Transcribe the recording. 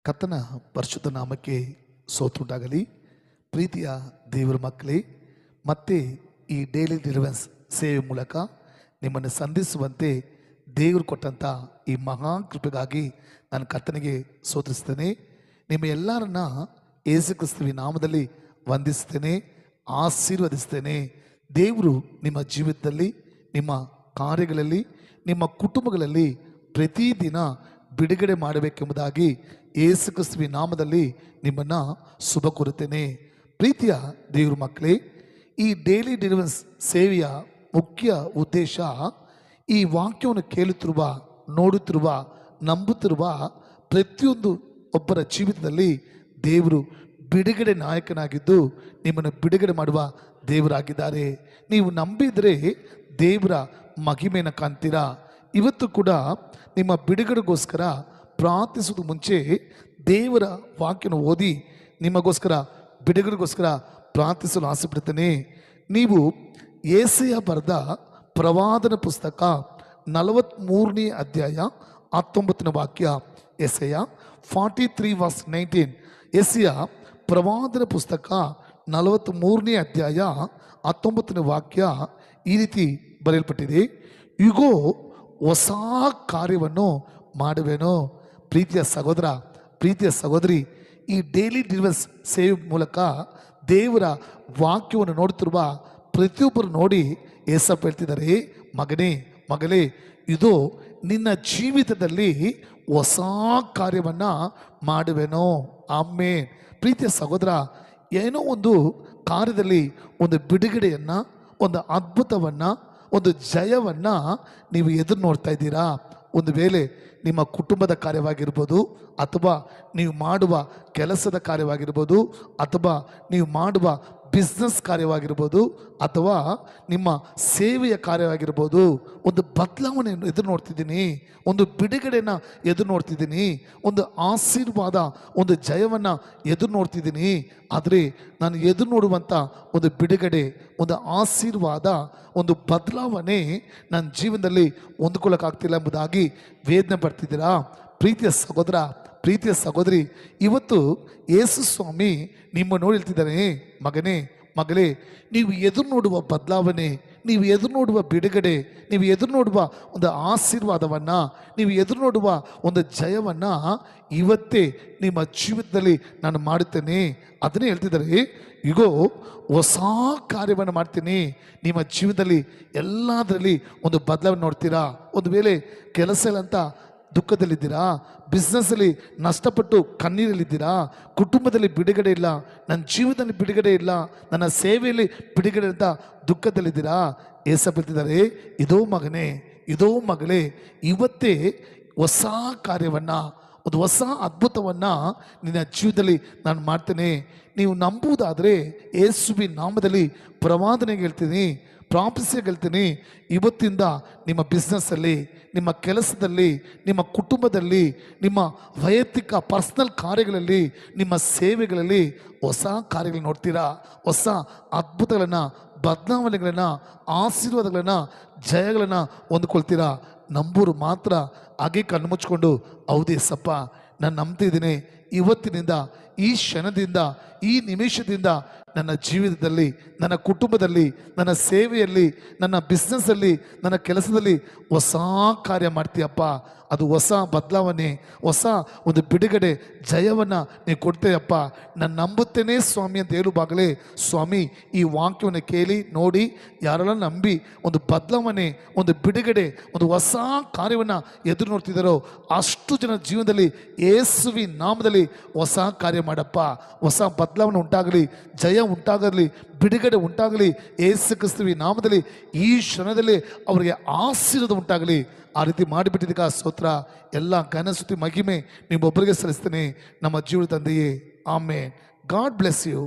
ಕರ್ತನ ಪರಿಶುದ್ಧ ನಾಮಕ್ಕೆ ಸ್ತೋತ್ರವುಂಟಾಗಲಿ. ಪ್ರೀತಿಯ ದೇವರ ಮಕ್ಕಳೇ, ಮತ್ತೆ ಈ ಡೈಲಿ ಡೆಲಿವರೆನ್ಸ್ ಸೇವೆ ಮೂಲಕ ನಿಮ್ಮನ್ನು ಸಂಧಿಸುವಂತೆ ದೇವರು ಕೊಟ್ಟಂಥ ಈ ಮಹಾ ಕೃಪೆಗಾಗಿ ನಾನು ಕರ್ತನಿಗೆ ಸ್ತೋತ್ರಿಸ್ತೇನೆ. ನಿಮ್ಮ ಎಲ್ಲರನ್ನ ಯೇಸು ಕ್ರಿಸ್ತುವಿನ ನಾಮದಲ್ಲಿ ವಂದಿಸ್ತೇನೆ, ಆಶೀರ್ವದಿಸ್ತೇನೆ. ದೇವರು ನಿಮ್ಮ ಜೀವಿತದಲ್ಲಿ, ನಿಮ್ಮ ಕಾರ್ಯಗಳಲ್ಲಿ, ನಿಮ್ಮ ಕುಟುಂಬಗಳಲ್ಲಿ ಪ್ರತಿದಿನ ಬಿಡುಗಡೆ ಮಾಡಬೇಕೆಂಬುದಾಗಿ ಯೇಸು ಕ್ರಿಸ್ತುವಿನ ನಾಮದಲ್ಲಿ ನಿಮ್ಮನ್ನು ಶುಭ ಕೋರುತ್ತೇನೆ. ಪ್ರೀತಿಯ ದೇವ್ರ ಮಕ್ಕಳೇ, ಈ ಡೈಲಿ ಡೆಲಿವರೆನ್ಸ್ ಸೇವೆಯ ಮುಖ್ಯ ಉದ್ದೇಶ ಈ ವಾಕ್ಯವನ್ನು ಕೇಳುತ್ತಿರುವ, ನೋಡುತ್ತಿರುವ, ನಂಬುತ್ತಿರುವ ಪ್ರತಿಯೊಂದು ಒಬ್ಬರ ಜೀವಿತದಲ್ಲಿ ದೇವರು ಬಿಡುಗಡೆ ನಾಯಕನಾಗಿದ್ದು ನಿಮ್ಮನ್ನು ಬಿಡುಗಡೆ ಮಾಡುವ ದೇವರಾಗಿದ್ದಾರೆ. ನೀವು ನಂಬಿದರೆ ದೇವರ ಮಹಿಮೆಯನ್ನು ಕಾಣ್ತೀರಾ. ಇವತ್ತು ಕೂಡ ನಿಮ್ಮ ಬಿಡುಗಡೆಗೋಸ್ಕರ ಪ್ರಾರ್ಥಿಸೋದು ಮುಂಚೆ ದೇವರ ವಾಕ್ಯನ ಓದಿ ನಿಮಗೋಸ್ಕರ ಬಿಡುಗಡೆಗೋಸ್ಕರ ಪ್ರಾರ್ಥಿಸಲು ಆಸೆ ಪಡ್ತೇನೆ. ನೀವು ಯೆಶಾಯ ಬರೆದ ಪ್ರವಾದನ ಪುಸ್ತಕ 43ನೇ ಅಧ್ಯಾಯ 19ನೇ ವಾಕ್ಯ, ಯೆಶಾಯ 43:19. ಯೆಶಾಯ ಪ್ರವಾದನ ಪುಸ್ತಕ 43ನೇ ಅಧ್ಯಾಯ 19ನೇ ವಾಕ್ಯ ಈ ರೀತಿ ಬರೆಯಲ್ಪಟ್ಟಿದೆ: ಇಗೋ, ಹೊಸ ಕಾರ್ಯವನ್ನು ಮಾಡುವೆನು. ಪ್ರೀತಿಯ ಸಹೋದರ, ಪ್ರೀತಿಯ ಸಹೋದರಿ, ಈ ಡೈಲಿ ಡೆಲಿವರೆನ್ಸ್ ಸೇವೆ ಮೂಲಕ ದೇವರ ವಾಕ್ಯವನ್ನು ನೋಡುತ್ತಿರುವ ಪ್ರತಿಯೊಬ್ಬರು ನೋಡಿ ಏಸಪ್ಪ ಹೇಳ್ತಿದ್ದಾರೆ, ಮಗನೇ, ಮಗಳೇ, ಇದು ನಿನ್ನ ಜೀವಿತದಲ್ಲಿ ಹೊಸ ಕಾರ್ಯವನ್ನು ಮಾಡುವೆನು. ಆಮೇನ್. ಪ್ರೀತಿಯ ಸಹೋದರ, ಏನೋ ಒಂದು ಕಾರ್ಯದಲ್ಲಿ ಒಂದು ಬಿಡುಗಡೆಯನ್ನು, ಒಂದು ಅದ್ಭುತವನ್ನು, ಒಂದು ಜಯವನ್ನು ನೀವು ಎದುರು ನೋಡ್ತಾ ಇದ್ದೀರಾ. ಒಂದು ವೇಳೆ ನಿಮ್ಮ ಕುಟುಂಬದ ಕಾರ್ಯವಾಗಿರ್ಬೋದು, ಅಥವಾ ನೀವು ಮಾಡುವ ಕೆಲಸದ ಕಾರ್ಯವಾಗಿರ್ಬೋದು, ಅಥವಾ ನೀವು ಮಾಡುವ ಬಿಸ್ನೆಸ್ ಕಾರ್ಯವಾಗಿರ್ಬೋದು, ಅಥವಾ ನಿಮ್ಮ ಸೇವೆಯ ಕಾರ್ಯವಾಗಿರ್ಬೋದು, ಒಂದು ಬದಲಾವಣೆಯನ್ನು ಎದುರು ನೋಡ್ತಿದ್ದೀನಿ, ಒಂದು ಬಿಡುಗಡೆಯನ್ನು ಎದುರು ನೋಡ್ತಿದ್ದೀನಿ, ಒಂದು ಆಶೀರ್ವಾದ, ಒಂದು ಜಯವನ್ನು ಎದುರು ನೋಡ್ತಿದ್ದೀನಿ. ಆದರೆ ನಾನು ಎದುರು ನೋಡುವಂಥ ಒಂದು ಬಿಡುಗಡೆ, ಒಂದು ಆಶೀರ್ವಾದ, ಒಂದು ಬದಲಾವಣೆ ನನ್ನ ಜೀವನದಲ್ಲಿ ಹೊಂದ್ಕೊಳ್ಳೋಕ್ಕಾಗ್ತಿಲ್ಲ ಎಂಬುದಾಗಿ ವೇದನೆ ಪಡ್ತಿದ್ದೀರಾ. ಪ್ರೀತಿಯ ಸಹೋದರ, ಪ್ರೀತಿಯ ಸಹೋದರಿ, ಇವತ್ತು ಯೇಸು ಸ್ವಾಮಿ ನಿಮ್ಮ ನೋಡಿ ಹೇಳ್ತಿದ್ದಾನೆ, ಮಗನೇ, ಮಗಳೇ, ನೀವು ಎದುರು ನೋಡುವ ಬದಲಾವಣೆ, ನೀವು ಎದುರು ನೋಡುವ ಬಿಡುಗಡೆ, ನೀವು ಎದುರು ನೋಡುವ ಒಂದು ಆಶೀರ್ವಾದವನ್ನು, ನೀವು ಎದುರು ನೋಡುವ ಒಂದು ಜಯವನ್ನು ಇವತ್ತೇ ನಿಮ್ಮ ಜೀವಿತದಲ್ಲಿ ನಾನು ಮಾಡುತ್ತೇನೆ. ಅದನ್ನೇ ಹೇಳ್ತಿದ್ದಾರೆ, ಇಗೋ, ಹೊಸ ಕಾರ್ಯವನ್ನು ಮಾಡ್ತೀನಿ. ನಿಮ್ಮ ಜೀವಿತದಲ್ಲಿ ಎಲ್ಲದರಲ್ಲಿ ಒಂದು ಬದಲಾವಣೆ ನೋಡ್ತೀರಾ. ಒಂದು ವೇಳೆ ಕೆಲಸ ಇಲ್ಲ ಅಂತ ದುಃಖದಲ್ಲಿದ್ದೀರಾ, ಬಿಸ್ನೆಸ್ಸಲ್ಲಿ ನಷ್ಟಪಟ್ಟು ಕಣ್ಣೀರಲ್ಲಿದ್ದೀರಾ, ಕುಟುಂಬದಲ್ಲಿ ಬಿಡುಗಡೆ ಇಲ್ಲ, ನನ್ನ ಜೀವಿತದಲ್ಲಿ ಬಿಡುಗಡೆ ಇಲ್ಲ, ನನ್ನ ಸೇವೆಯಲ್ಲಿ ಬಿಡುಗಡೆ ಅಂತ ದುಃಖದಲ್ಲಿದ್ದೀರಾ. ಏಸಪ್ಪ ಹೇಳ್ತಿದ್ದಾರೆ, ಇದೋ ಮಗನೇ, ಇದೋ ಮಗಳೇ, ಇವತ್ತೇ ಹೊಸ ಕಾರ್ಯವನ್ನು, ಒಂದು ಹೊಸ ಅದ್ಭುತವನ್ನು ನಿನ್ನ ಜೀವಿತದಲ್ಲಿ ನಾನು ಮಾಡ್ತೇನೆ. ನೀವು ನಂಬುವುದಾದರೆ ಯೇಸುವಿನ ನಾಮದಲ್ಲಿ ಪ್ರವಾದನೆಗೆ ಹೇಳ್ತೀನಿ, ಪ್ರಾಫೆಸಿಯಾಗಿ ಹೇಳ್ತೀನಿ, ಇವತ್ತಿಂದ ನಿಮ್ಮ ಬಿಸ್ನೆಸ್ಸಲ್ಲಿ, ನಿಮ್ಮ ಕೆಲಸದಲ್ಲಿ, ನಿಮ್ಮ ಕುಟುಂಬದಲ್ಲಿ, ನಿಮ್ಮ ವೈಯಕ್ತಿಕ ಪರ್ಸ್ನಲ್ ಕಾರ್ಯಗಳಲ್ಲಿ, ನಿಮ್ಮ ಸೇವೆಗಳಲ್ಲಿ ಹೊಸ ಕಾರ್ಯಗಳನ್ನು ನೋಡ್ತೀರಾ. ಹೊಸ ಅದ್ಭುತಗಳನ್ನು, ಬದಲಾವಣೆಗಳನ್ನು, ಆಶೀರ್ವಾದಗಳನ್ನು, ಜಯಗಳನ್ನು ಹೊಂದ್ಕೊಳ್ತೀರಾ. ನಂಬೂರು ಮಾತ್ರ ಹಾಗೆ ಕಣ್ಣು ಮುಚ್ಕೊಂಡು, ಹೌದೇಸಪ್ಪ, ನಾನು ನಂಬ್ತಿದ್ದೀನಿ, ಇವತ್ತಿನಿಂದ, ಈ ಕ್ಷಣದಿಂದ, ಈ ನಿಮಿಷದಿಂದ ನನ್ನ ಜೀವಿತದಲ್ಲಿ, ನನ್ನ ಕುಟುಂಬದಲ್ಲಿ, ನನ್ನ ಸೇವೆಯಲ್ಲಿ, ನನ್ನ ಬಿಸ್ನೆಸ್ಸಲ್ಲಿ, ನನ್ನ ಕೆಲಸದಲ್ಲಿ ಹೊಸ ಕಾರ್ಯ ಮಾಡ್ತೀಯಪ್ಪ. ಅದು ಹೊಸ ಬದಲಾವಣೆ, ಹೊಸ ಒಂದು ಬಿಡುಗಡೆ, ಜಯವನ್ನು ನೀವು ಕೊಡ್ತೀಯಪ್ಪ. ನಾನು ನಂಬುತ್ತೇನೆ ಸ್ವಾಮಿ ಅಂತ ಹೇಳುವಾಗಲೇ, ಸ್ವಾಮಿ ಈ ವಾಕ್ಯವನ್ನು ಕೇಳಿ ನೋಡಿ ಯಾರೆಲ್ಲ ನಂಬಿ ಒಂದು ಬದಲಾವಣೆ, ಒಂದು ಬಿಡುಗಡೆ, ಒಂದು ಹೊಸ ಕಾರ್ಯವನ್ನು ಎದುರು ನೋಡ್ತಿದ್ದಾರೋ ಅಷ್ಟು ಜನ ಜೀವನದಲ್ಲಿ ಯೇಸುವಿನ ನಾಮದಲ್ಲಿ ಹೊಸ ಕಾರ್ಯ ಮಾಡಪ್ಪ. ಹೊಸ ಬದಲಾವಣೆ ಉಂಟಾಗಲಿ, ಜಯ ಉಂಟಾಗಲಿ, ಬಿಡುಗಡೆ ಉಂಟಾಗಲಿ. ಯೇಸು ಕ್ರಿಸ್ತುವಿನ ನಾಮದಲ್ಲಿ ಈ ಕ್ಷಣದಲ್ಲಿ ಅವರಿಗೆ ಆಶೀರ್ವಾದ ಉಂಟಾಗಲಿ. ಆ ರೀತಿ ಮಾಡಿಬಿಟ್ಟಿದ್ದಕ್ಕೆ ಸ್ತೋತ್ರ. ಎಲ್ಲ ಘನಸ್ತುತಿ ಮಹಿಮೆ ನಿಮ್ಮೊಬ್ಬರಿಗೆ ಸಲ್ಲಿಸ್ತೇನೆ, ನಮ್ಮ ಜೀವನ ತಂದೆಯೇ. ಆಮೇನ್. God bless you.